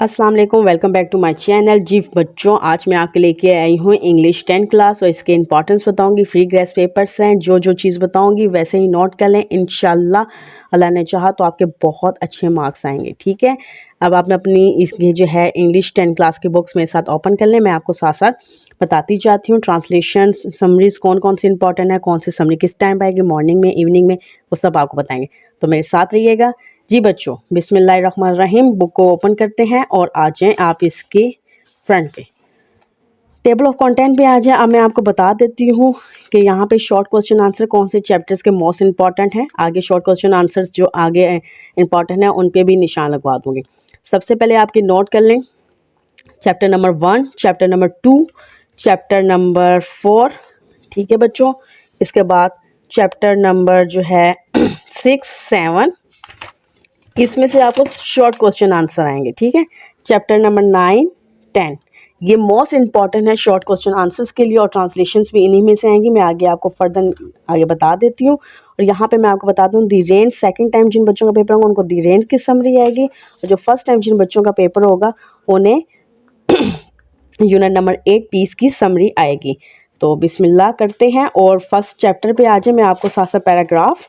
अस्सलाम वालेकुम, welcome back to my channel. जी बच्चों, आज मैं आपके लेके आई हूँ इंग्लिश 10 क्लास और इसके इंपॉर्टेंस बताऊंगी। फ्री ग्रेस पेपर्स हैं, जो चीज़ बताऊंगी वैसे ही नोट कर लें। इंशाल्लाह अल्लाह ने चाहा तो आपके बहुत अच्छे मार्क्स आएंगे। ठीक है, अब आपने अपनी इसकी जो है इंग्लिश 10 क्लास की बुक्स मेरे साथ ओपन कर लें। मैं आपको साथ साथ बताती जाती हूँ। ट्रांसलेशन समरीज कौन कौन सी इंपॉर्टेंट है, कौन सी समरी किस टाइम आएगी, मॉर्निंग में, इवनिंग में, वो सब आपको बताएंगे। तो मेरे साथ रहिएगा। जी बच्चों, बिस्मिल्लाहिर्रहमानिर्रहीम। बुक को ओपन करते हैं और आ जाएं आप इसके फ्रंट पे। टेबल ऑफ कंटेंट पे आ जाए। अब मैं आपको बता देती हूँ कि यहाँ पे शॉर्ट क्वेश्चन आंसर कौन से चैप्टर्स के मोस्ट इंपॉर्टेंट हैं। आगे शॉर्ट क्वेश्चन आंसर्स जो आगे इंपॉर्टेंट है उन पे भी निशान लगवा दूंगी। सबसे पहले आपके नोट कर लें chapter number 1, chapter number 2, chapter number 4। ठीक है बच्चों, इसके बाद चैप्टर नंबर जो है 6, 7, इसमें से आपको शॉर्ट क्वेश्चन आंसर आएंगे। ठीक है, चैप्टर नंबर 9, 10, ये मोस्ट इंपॉर्टेंट है शॉर्ट क्वेश्चन आंसर्स के लिए और ट्रांसलेशंस भी इन्हीं में से आएंगी। मैं आगे आपको फर्दर आगे बता देती हूँ। और यहाँ पे मैं आपको बता दूँ दी रेंज, सेकंड टाइम जिन बच्चों का पेपर होगा उनको दी रेंज की समरी आएगी, और जो फर्स्ट टाइम जिन बच्चों का पेपर होगा उन्हें यूनिट नंबर 8 पीस की समरी आएगी। तो बिस्मिल्लाह करते हैं और फर्स्ट चैप्टर पे आ जाए। मैं आपको साथ साथ पैराग्राफ,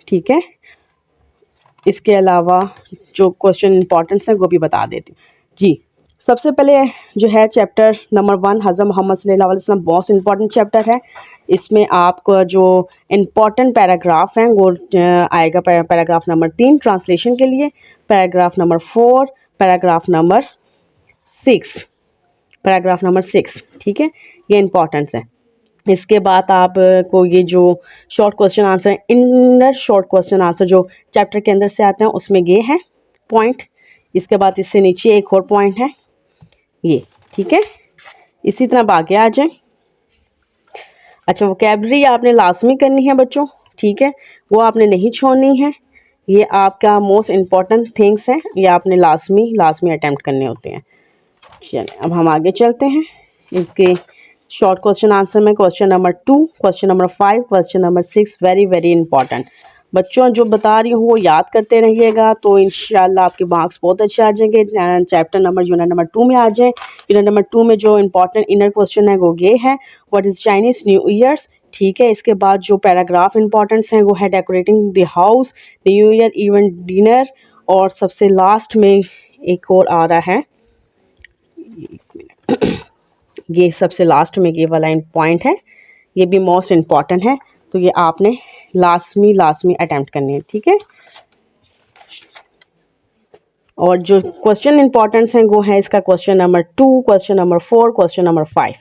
ठीक है, इसके अलावा जो क्वेश्चन इंपॉर्टेंस है वो भी बता देती हूँ। जी सबसे पहले जो है चैप्टर नंबर 1 हज़रत मोहम्मद सल्लल्लाहु अलैहि वसल्लम, बहुत इंपॉर्टेंट चैप्टर है। इसमें आपको जो इम्पॉर्टेंट पैराग्राफ हैं वो आएगा पैराग्राफ नंबर 3 ट्रांसलेशन के लिए, paragraph number 4, paragraph number 6, paragraph number 6। ठीक है, ये इंपॉर्टेंस है। इसके बाद आपको ये जो short question answer, inner short question answer जो चैप्टर के अंदर से आते हैं उसमें ये है पॉइंट। इसके बाद इससे नीचे एक और पॉइंट है ये। ठीक है, इसी तरह आगे आ जाए। अच्छा, वोकैबलरी आपने लाजमी करनी है बच्चों। ठीक है, वो आपने नहीं छोड़नी है। ये आपका मोस्ट इम्पॉर्टेंट थिंग्स हैं, ये आपने लाजमी अटैम्प्ट करने होते हैं। चलिए अब हम आगे चलते हैं। इसके शॉर्ट क्वेश्चन आंसर में question number 2, question number 5, question number 6 very very important. बच्चों जो बता रही हूँ वो याद करते रहिएगा तो इंशाल्लाह आपके मार्क्स बहुत अच्छे आ जाएंगे। चैप्टर नंबर यूनिट नंबर 2 में आ जाए। यूनिट नंबर 2 में जो इंपॉर्टेंट इनर क्वेश्चन है वो ये है, what is Chinese new years. ठीक है, इसके बाद जो पैराग्राफ इंपॉर्टेंट्स हैं वो है decorating the house, new year event dinner, और सबसे लास्ट में एक और आ रहा है, ये सबसे लास्ट में ये वाला पॉइंट है, ये भी मोस्ट इम्पॉर्टेंट है। तो ये आपने लाजमी अटेम्प्ट करनी है। ठीक है, और जो क्वेश्चन इंपॉर्टेंस हैं वो है इसका question number 2, question number 4, question number 5।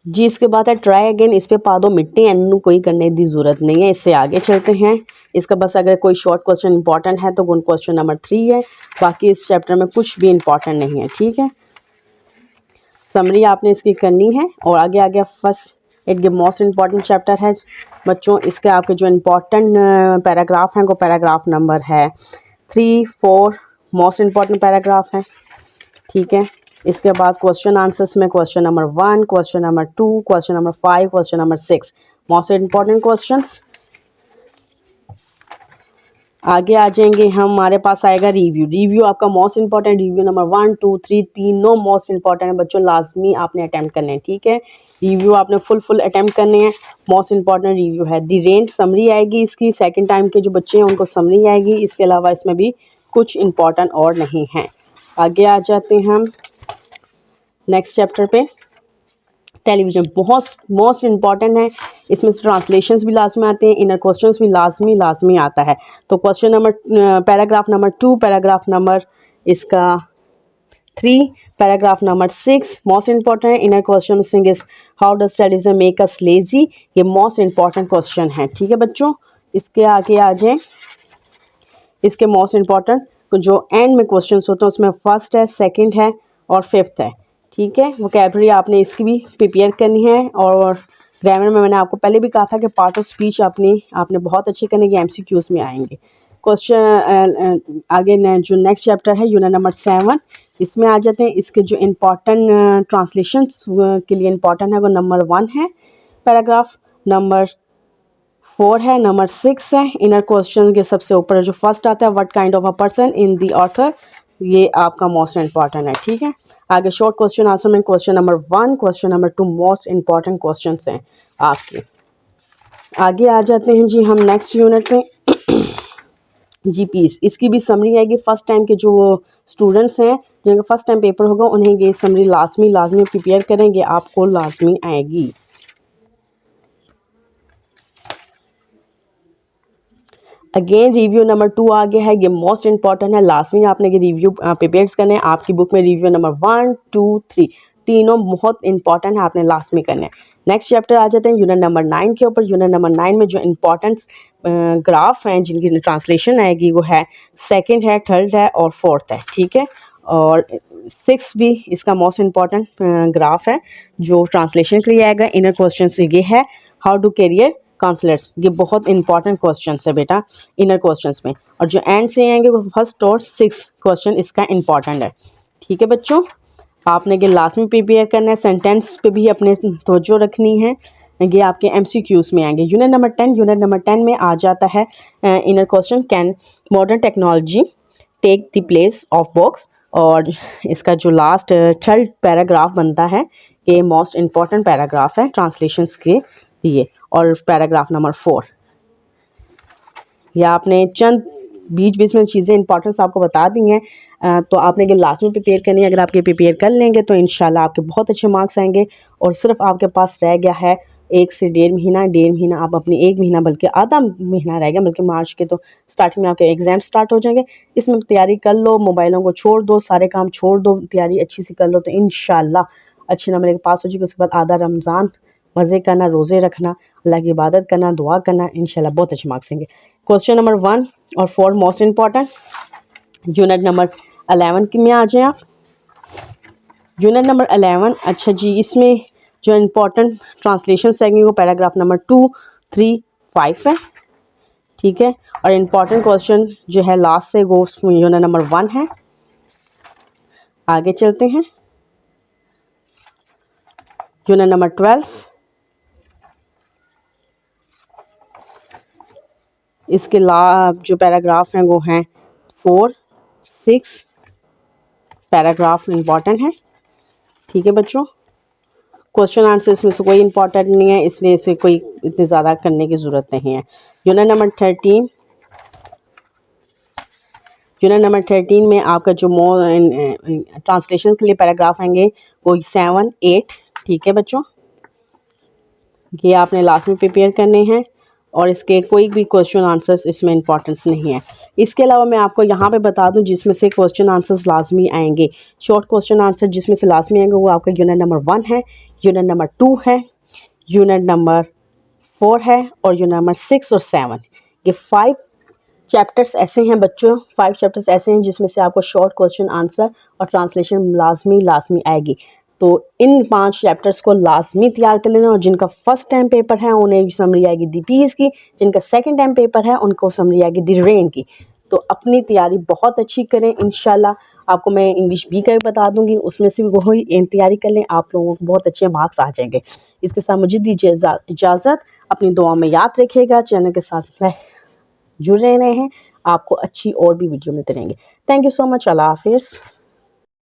जी इसके बाद है ट्राई अगेन। इस पे पा दो मिट्टी, एनू कोई करने की ज़रूरत नहीं है। इससे आगे चलते हैं। इसका बस अगर कोई शॉर्ट क्वेश्चन इंपॉर्टेंट है तो वो क्वेश्चन नंबर 3 है। बाकी इस चैप्टर में कुछ भी इंपॉर्टेंट नहीं है। ठीक है, समरी आपने इसकी करनी है और आगे आगे फर्स्ट एक मोस्ट इम्पॉर्टेंट चैप्टर है बच्चों। इसके आपके जो इम्पॉर्टेंट पैराग्राफ हैं वो पैराग्राफ नंबर है 3, 4 मोस्ट इम्पॉर्टेंट पैराग्राफ है। ठीक है, इसके बाद क्वेश्चन आंसर्स में question number 1, question number 2, question number 5, question number 6 most important questions. आगे आ जाएंगे हम, हमारे पास आएगा रिव्यू आपका मोस्ट इंपॉर्टेंट। रिव्यू नंबर 1, 2, 3 तीनों मोस्ट इंपॉर्टेंट है बच्चों, लाजमी आपने अटेम्प्ट करने हैं। ठीक है, रिव्यू आपने फुल अटेम्प्ट करने हैं। मोस्ट इंपॉर्टेंट रिव्यू है। दी रेंज समरी आएगी इसकी, सेकंड टाइम के जो बच्चे हैं उनको समरी आएगी। इसके अलावा इसमें भी कुछ इंपॉर्टेंट और नहीं है। आगे आ जाते हैं हम नेक्स्ट चैप्टर पे। टेलीविज़न बहुत मोस्ट इम्पॉर्टेंट है। इसमें से ट्रांसलेशंस भी लाजमी आते हैं, इनर क्वेश्चंस भी लाजमी आता है। तो question number paragraph number 2, paragraph number इसका 3, पैराग्राफ नंबर 6 मोस्ट इम्पॉर्टेंट है। Inner question is how does television make us lazy, ये मोस्ट इम्पॉर्टेंट क्वेश्चन है। ठीक है बच्चों, इसके आगे आ जाए। इसके मोस्ट इम्पॉर्टेंट जो एंड में क्वेश्चन होते हैं उसमें फर्स्ट है, सेकेंड है और फिफ्थ है। ठीक है, वोकैबलरी आपने इसकी भी प्रिपेयर करनी है। और ग्रामर में मैंने आपको पहले भी कहा था कि पार्ट ऑफ स्पीच आपने बहुत अच्छे करने के, MCQs में आएंगे क्वेश्चन। आगे जो नेक्स्ट चैप्टर है यूनिट नंबर 7, इसमें आ जाते हैं। इसके जो इम्पॉर्टेंट ट्रांसलेशंस के लिए इम्पॉर्टेंट है वो नंबर 1 है, पैराग्राफ नंबर 4 है, नंबर 6 है। इनर क्वेश्चन के सबसे ऊपर जो फर्स्ट आता है, what kind of a person in the author, ये आपका मोस्ट इंपॉर्टेंट है। ठीक है, आगे शॉर्ट क्वेश्चन आंसर में question number 1, question number 2 most important question हैं आपके। आगे आ जाते हैं जी हम नेक्स्ट यूनिट में। जीपीस, इसकी भी समरी आएगी। फर्स्ट टाइम के जो स्टूडेंट्स हैं जिनका फर्स्ट टाइम पेपर होगा उन्हें ये समरी लाजमी प्रिपेयर करेंगे, आपको लाजमी आएगी। अगेन रिव्यू नंबर 2 आ गया है, ये मोस्ट इंपॉर्टेंट है। लास्ट में आपने ये रिव्यू प्रिपेयर करने हैं। आपकी बुक में रिव्यू नंबर 1, 2, 3 तीनों बहुत इंपॉर्टेंट है, आपने लास्ट में करने हैं। नेक्स्ट चैप्टर आ जाते हैं यूनिट नंबर 9 के ऊपर। यूनिट नंबर 9 में जो इंपॉर्टेंट ग्राफ हैं जिनकी ट्रांसलेशन आएगी वो है सेकंड है, थर्ड है और फोर्थ है। ठीक है, और 6 भी इसका मोस्ट इंपॉर्टेंट ग्राफ है जो ट्रांसलेशन के लिए आएगा। इनर क्वेश्चन से ये है हाउ टू कैरियर काउंसलर्स, ये बहुत इंपॉर्टेंट क्वेश्चन है बेटा इनर क्वेश्चंस में। और जो एंड से आएंगे वो फर्स्ट और 6 क्वेश्चन इसका इंपॉर्टेंट है। ठीक है बच्चों, आपने ये लास्ट में प्रिपेयर करना है। सेंटेंस पे भी अपने तवज्जो रखनी है, ये आपके एमसीक्यूज में आएंगे। यूनिट नंबर 10 में आ जाता है inner question, can modern technology tech the place of books, और इसका जो लास्ट थर्ड पैराग्राफ बनता है ये मोस्ट इंपॉर्टेंट पैराग्राफ है ट्रांसलेशंस के लिए। और पैराग्राफ नंबर 4, या आपने चंद बीच में चीज़ें इंपॉर्टेंस आपको बता दी हैं, तो आपने ये लास्ट में प्रिपेयर करनी है। अगर आप ये प्रिपेयर कर लेंगे तो इंशाल्लाह आपके बहुत अच्छे मार्क्स आएंगे। और सिर्फ आपके पास रह गया है 1 से 1.5 महीना, आप अपनी 1 महीना बल्कि आधा महीना रह गया, बल्कि मार्च के तो स्टार्टिंग में आपके एग्ज़ाम स्टार्ट हो जाएंगे। इसमें तैयारी कर लो, मोबाइलों को छोड़ दो, सारे काम छोड़ दो, तैयारी अच्छी सी कर लो, तो इंशाल्लाह अच्छे नंबर के पास हो जाएगी। उसके बाद आधा रमज़ान मज़े करना, रोज़े रखना, अल्लाह की इबादत करना, दुआ करना, इंशाल्लाह बहुत अच्छे मार्क्स आएंगे। क्वेश्चन नंबर 1 और 4 मोस्ट इंपॉर्टेंट। यूनिट नंबर 11 में आ जाए आप। यूनिट नंबर 11, अच्छा जी, इसमें जो इंपॉर्टेंट ट्रांसलेशन आएंगे वो पैराग्राफ नंबर 2, 3, 5 है। ठीक है, और इम्पॉर्टेंट क्वेश्चन जो है लास्ट से वो यूनिट नंबर 1 है। आगे चलते हैं यूनिट नंबर 12, इसके जो पैराग्राफ हैं वो हैं 4, 6 पैराग्राफ इम्पॉर्टेंट है। ठीक है बच्चों, क्वेश्चन आंसर इसमें से कोई इंपॉर्टेंट नहीं है, इसलिए इसे कोई इतनी ज़्यादा करने की ज़रूरत नहीं है। यूनिट नंबर 13 में आपका जो ट्रांसलेशन के लिए पैराग्राफ आएंगे वो 7, 8। ठीक है बच्चों, ये आपने लास्ट में प्रिपेयर करने हैं और इसके कोई भी क्वेश्चन आंसर्स इसमें इंपॉर्टेंस नहीं है। इसके अलावा मैं आपको यहाँ पे बता दूँ जिसमें से क्वेश्चन आंसर्स लाजमी आएंगे, शॉर्ट क्वेश्चन आंसर जिसमें से लाजमी आएंगे वो आपका यूनिट नंबर 1 है, यूनिट नंबर 2 है, यूनिट नंबर 4 है और यूनिट नंबर 6 और 7। ये 5 चैप्टर्स ऐसे हैं बच्चों, 5 चैप्टर्स ऐसे हैं जिसमें से आपको शॉर्ट क्वेश्चन आंसर और ट्रांसलेशन लाजमी आएगी। तो इन 5 चैप्टर्स को लाजमी तैयार कर लेना, और जिनका फर्स्ट टाइम पेपर है उन्हें समरी आएगी दी पीस की, जिनका सेकंड टाइम पेपर है उनको समरी आएगी दी रेन की। तो अपनी तैयारी बहुत अच्छी करें, इंशाल्लाह आपको मैं इंग्लिश बी का भी बता दूंगी, उसमें से वही तैयारी कर लें, आप लोगों को बहुत अच्छे मार्क्स आ जाएंगे। इसके साथ मुझे दीजिए इजाज़त, अपनी दुआ में याद रखिएगा, चैनल के साथ जुड़े रहे हैं, आपको अच्छी और भी वीडियो मिलते रहेंगे। थैंक यू सो मच, अल्लाह हाफिज़।